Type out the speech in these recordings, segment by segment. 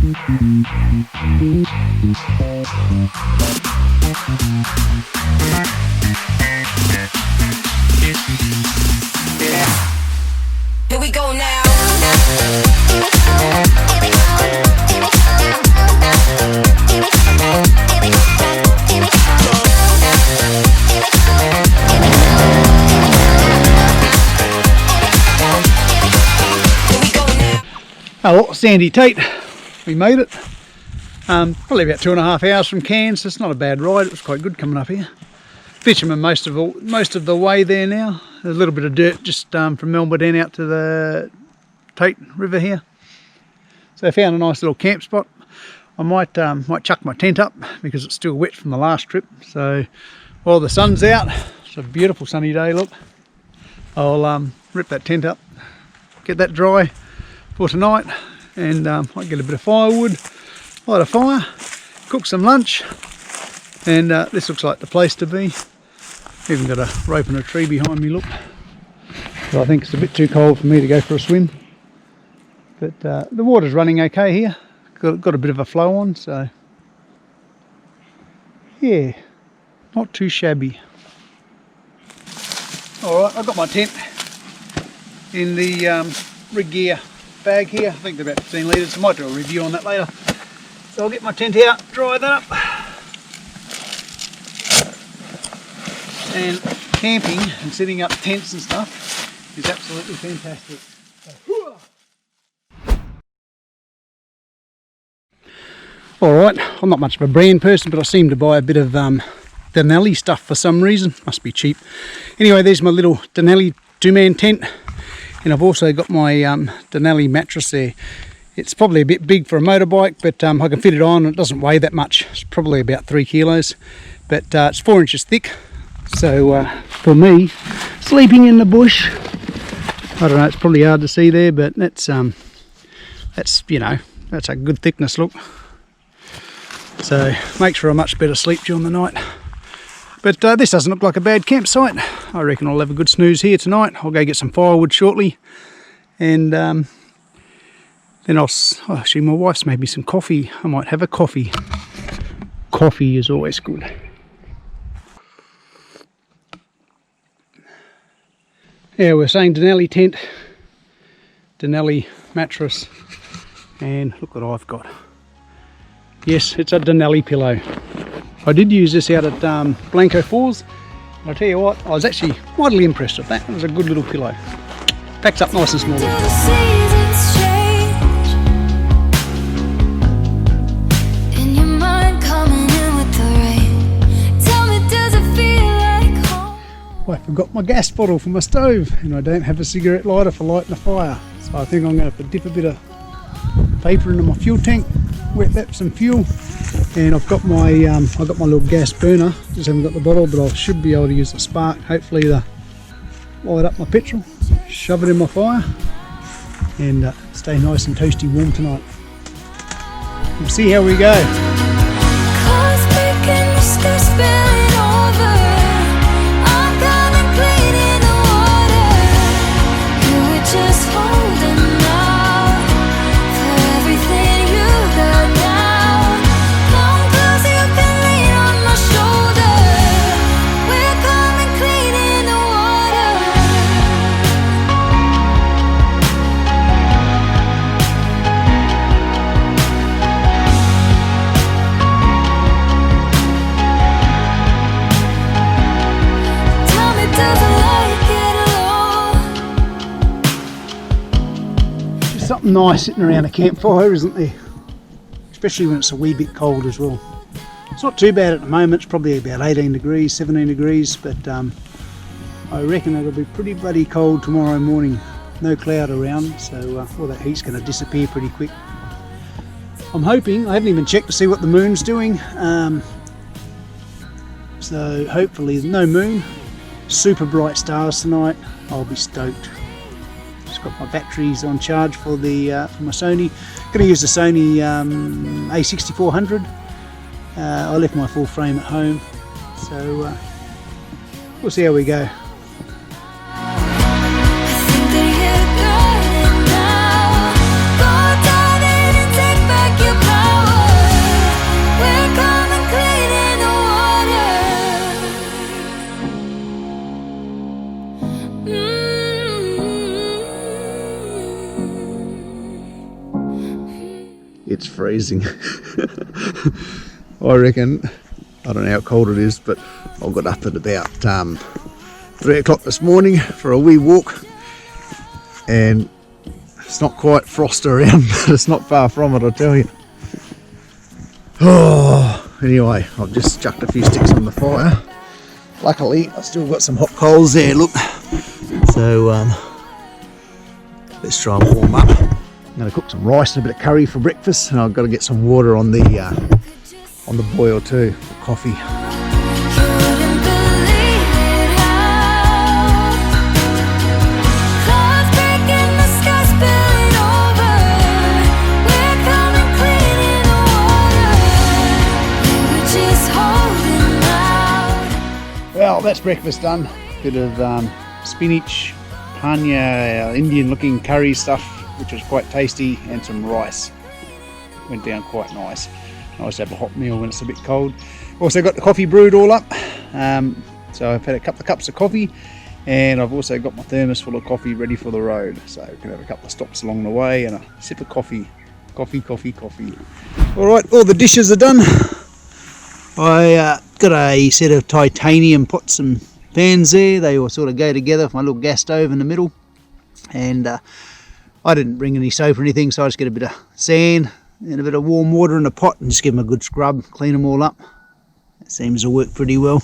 Here we go now. Oh, well, Sandy Tate, we made it. Probably about 2.5 hours from Cairns. So it's not a bad ride. It was quite good coming up here. Bitumen most of the way there now. There's a little bit of dirt just from Melbourne down out to the Tate River here. So I found a nice little camp spot. I might chuck my tent up because it's still wet from the last trip. So while the sun's out, it's a beautiful sunny day. Look, I'll rip that tent up, get that dry for tonight, and might get a bit of firewood, light a fire, cook some lunch, and this looks like the place to be. Even got a rope and a tree behind me, look. But I think it's a bit too cold for me to go for a swim. But the water's running okay here. Got a bit of a flow on, so yeah, not too shabby. Alright, I've got my tent in the rig gear bag here. I think they're about 15 litres. I might do a review on that later. So I'll get my tent out, dry that up. And camping and setting up tents and stuff is absolutely fantastic. Alright, I'm not much of a brand person, but I seem to buy a bit of Denali stuff for some reason. Must be cheap. Anyway, there's my little Denali 2-man tent. And I've also got my Denali mattress there. It's probably a bit big for a motorbike, but I can fit it on. It doesn't weigh that much. It's probably about 3 kilos, but it's 4 inches thick. So for me, sleeping in the bush, I don't know, it's probably hard to see there, but that's you know, that's a good thickness, look. So makes for a much better sleep during the night. But this doesn't look like a bad campsite. I reckon I'll have a good snooze here tonight. I'll go get some firewood shortly, and then actually my wife's made me some coffee. I might have a coffee. Coffee is always good. Yeah, we're saying Denali tent, Denali mattress, and look what I've got. Yes, it's a Denali pillow. I did use this out at Blanco Falls, and I'll tell you what, I was actually mightily impressed with that. It was a good little pillow. Packs up nice and small. I forgot my gas bottle for my stove, and I don't have a cigarette lighter for lighting a fire. So I think I'm going to have to dip a bit of paper into my fuel tank, wet that with some fuel. And I've got my little gas burner. Just haven't got the bottle, but I should be able to use the spark, hopefully, to light up my petrol. Shove it in my fire, and stay nice and toasty warm tonight. We'll see how we go. Something nice sitting around a campfire, isn't there? Especially when it's a wee bit cold as well. It's not too bad at the moment. It's probably about 18 degrees, 17 degrees, but I reckon it'll be pretty bloody cold tomorrow morning. No cloud around, so all that heat's going to disappear pretty quick. I'm hoping, I haven't even checked to see what the moon's doing, so hopefully no moon, super bright stars tonight. I'll be stoked. Got my batteries on charge for the for my Sony. Going to use the Sony A6400. I left my full frame at home, so we'll see how we go. Go dive in and take back your It's freezing. I reckon, I don't know how cold it is, but I got up at about 3 o'clock this morning for a wee walk, and it's not quite frost around, but it's not far from it, I tell you. Oh, anyway, I've just chucked a few sticks on the fire. Luckily, I've still got some hot coals there, look. So, let's try and warm up. I'm going to cook some rice and a bit of curry for breakfast, and I've got to get some water on the boil too for coffee. Well, that's breakfast done. Bit of spinach, panya, Indian looking curry stuff, which was quite tasty, and some rice. Went down quite nice. Nice to have a hot meal when it's a bit cold. Also got the coffee brewed all up. So I've had a couple of cups of coffee, and I've also got my thermos full of coffee ready for the road. So I can have a couple of stops along the way and a sip of coffee. Coffee. All right, all the dishes are done. I got a set of titanium pots and pans there. They all sort of go together with my little gas stove in the middle. And I didn't bring any soap or anything, so I just get a bit of sand and a bit of warm water in a pot and just give them a good scrub, clean them all up. It seems to work pretty well.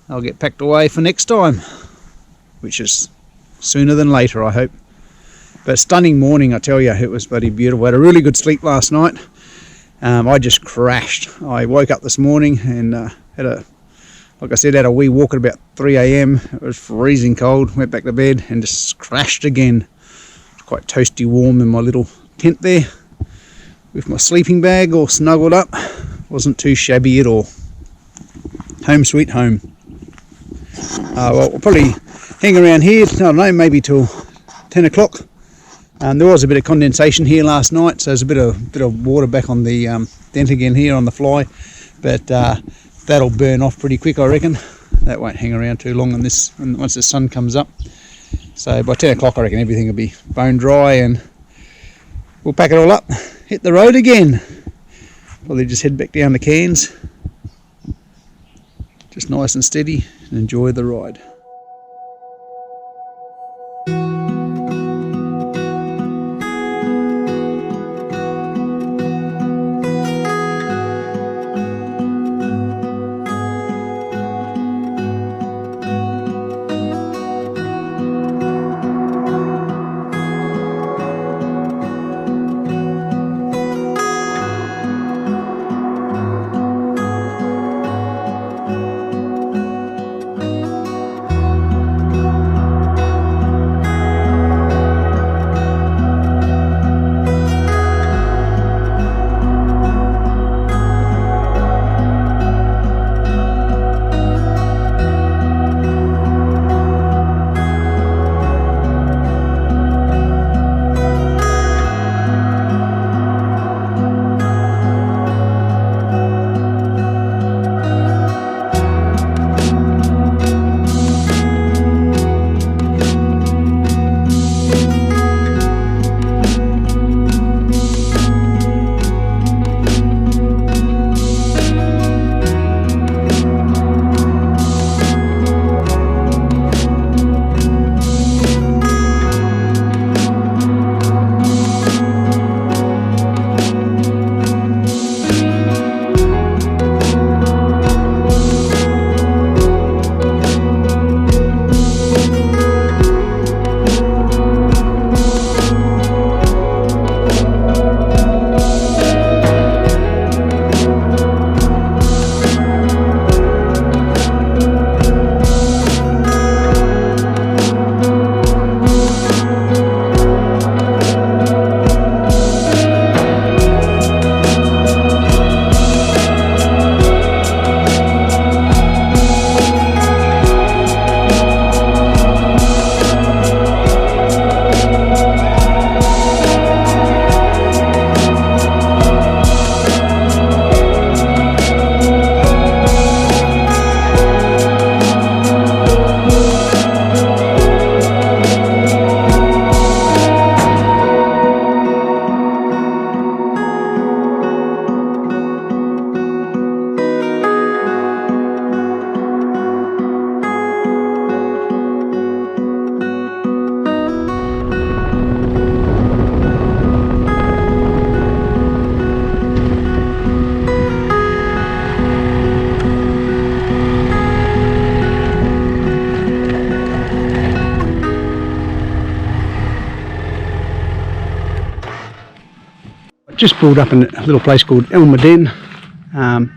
I'll get packed away for next time, which is sooner than later, I hope. But stunning morning, I tell you, it was bloody beautiful. I had a really good sleep last night. I just crashed. I woke up this morning and had a wee walk at about 3 a.m. It was freezing cold. Went back to bed and just crashed again. It was quite toasty warm in my little tent there, with my sleeping bag all snuggled up. Wasn't too shabby at all. Home sweet home. Well, we'll probably hang around here, I don't know, maybe till 10 o'clock. There was a bit of condensation here last night, so there's a bit of water back on the dent again here on the fly, but that'll burn off pretty quick, I reckon. That won't hang around too long once the sun comes up. So by 10 o'clock I reckon everything will be bone dry, and we'll pack it all up, hit the road again. Probably just head back down to Cairns, just nice and steady, and enjoy the ride. Just pulled up in a little place called Elmerden. I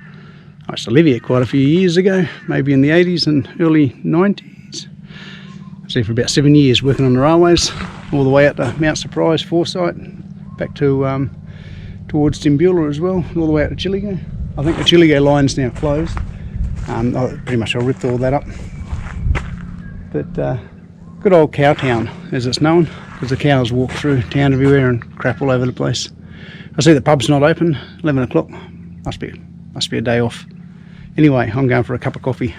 used to live here quite a few years ago, maybe in the 80s and early 90s. I was there for about 7 years working on the railways, all the way out to Mount Surprise, Forsyth, back to towards Timbula as well, all the way out to Chilligo. I think the Chilligo line's now closed. Pretty much I ripped all that up. But good old cow town, as it's known, because the cows walk through town everywhere and crap all over the place. I see the pub's not open, 11 o'clock. Must be a day off. Anyway, I'm going for a cup of coffee.